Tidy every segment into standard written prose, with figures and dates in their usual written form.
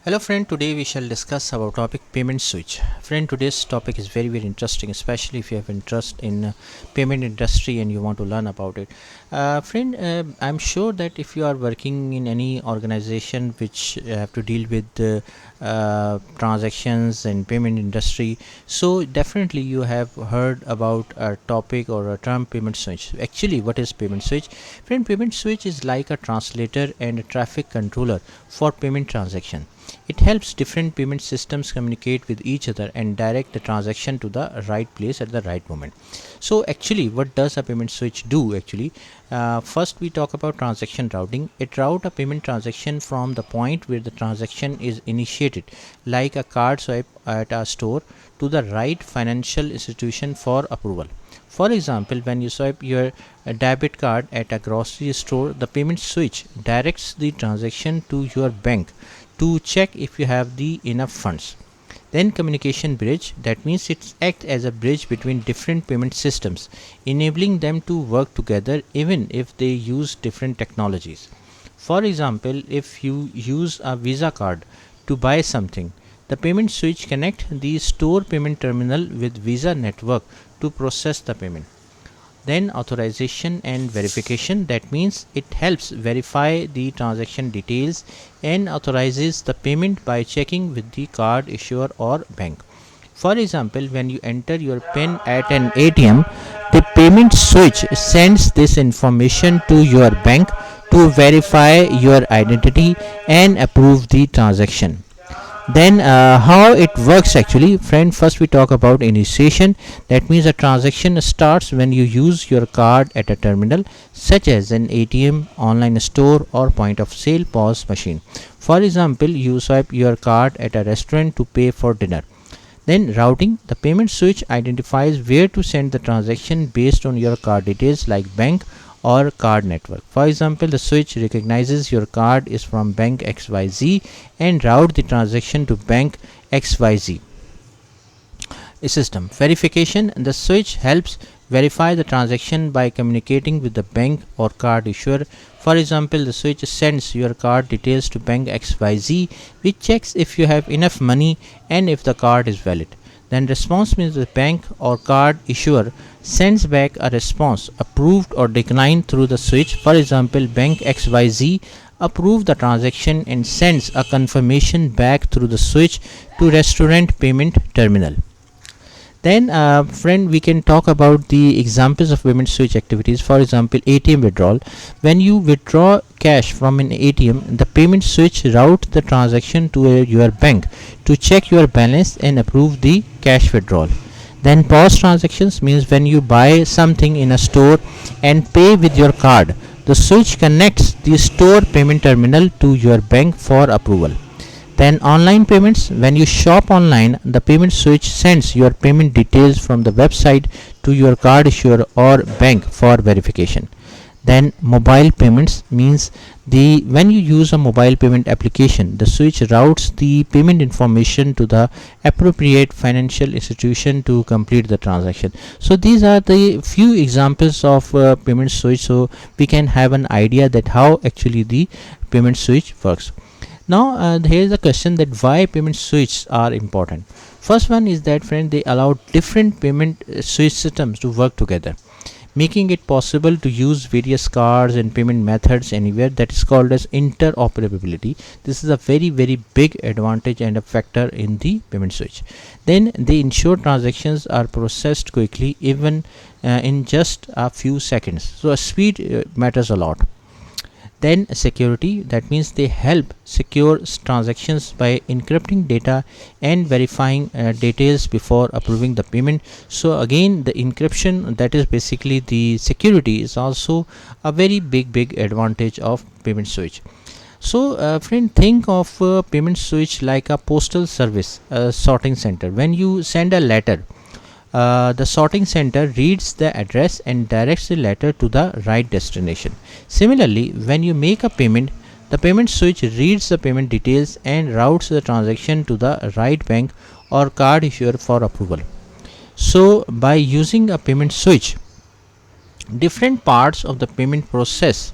Hello friend, today we shall discuss our topic payment switch. Friend, today's topic is very interesting, especially if you have interest in payment industry and you want to learn about it. Friend, I'm sure that if you are working in any organization which have to deal with transactions and payment industry, so definitely you have heard about a topic or a term payment switch. Actually, what is payment switch? Friend, payment switch is like a translator and a traffic controller for payment transaction. It helps different payment systems communicate with each other and direct the transaction to the right place at the right moment. So actually, what does a payment switch do? Actually, first we talk about transaction routing. It routes a payment transaction from the point where the transaction is initiated, like a card swipe at a store, to the right financial institution for approval. For example, when you swipe your debit card at a grocery store, the payment switch directs the transaction to your bank to check if you have the enough funds. Then communication bridge, that means it acts as a bridge between different payment systems, enabling them to work together even if they use different technologies. For example, if you use a Visa card to buy something, the payment switch connect the store payment terminal with Visa network to process the payment. Then authorization and verification, that means it helps verify the transaction details and authorizes the payment by checking with the card issuer or bank. For example, when you enter your PIN at an ATM, the payment switch sends this information to your bank to verify your identity and approve the transaction. Then how it works actually, friend, first we talk about initiation. That means a transaction starts when you use your card at a terminal such as an ATM, online store or point of sale POS machine. For example, you swipe your card at a restaurant to pay for dinner. Then routing, the payment switch identifies where to send the transaction based on your card details like bank or card network. For example, the switch recognizes your card is from bank XYZ and route the transaction to bank XYZ system. Verification, the switch helps verify the transaction by communicating with the bank or card issuer. For example, the switch sends your card details to bank XYZ, which checks if you have enough money and if the card is valid. Then response means the bank or card issuer sends back a response approved or declined through the switch. For example, bank XYZ approve the transaction and sends a confirmation back through the switch to restaurant payment terminal. Then, friend, we can talk about the examples of payment switch activities. For example, ATM withdrawal. When you withdraw cash from an ATM, the payment switch route the transaction to your bank to check your balance and approve the cash withdrawal. Then POS transactions means when you buy something in a store and pay with your card, the switch connects the store payment terminal to your bank for approval. Then online payments, when you shop online, the payment switch sends your payment details from the website to your card issuer or bank for verification. Then mobile payments means the when you use a mobile payment application, the switch routes the payment information to the appropriate financial institution to complete the transaction. So these are the few examples of payment switch, so we can have an idea that how actually the payment switch works. Now here is the question that why payment switches are important. First one is that, friend, they allow different payment switch systems to work together, making it possible to use various cards and payment methods anywhere. That is called as interoperability. This is a very big advantage and a factor in the payment switch. Then they ensure transactions are processed quickly, even in just a few seconds. So speed matters a lot. Then security, that means they help secure transactions by encrypting data and verifying details before approving the payment. So again, the encryption, that is basically the security, is also a very big advantage of payment switch. So friend, think of payment switch like a postal service, a sorting center. When you send a letter, the sorting center reads the address and directs the letter to the right destination. Similarly, when you make a payment, the payment switch reads the payment details and routes the transaction to the right bank or card issuer for approval. So, by using a payment switch, different parts of the payment process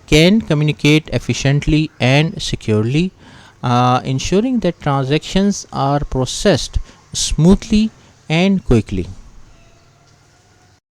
can communicate efficiently and securely. ensuring that transactions are processed smoothly and quickly.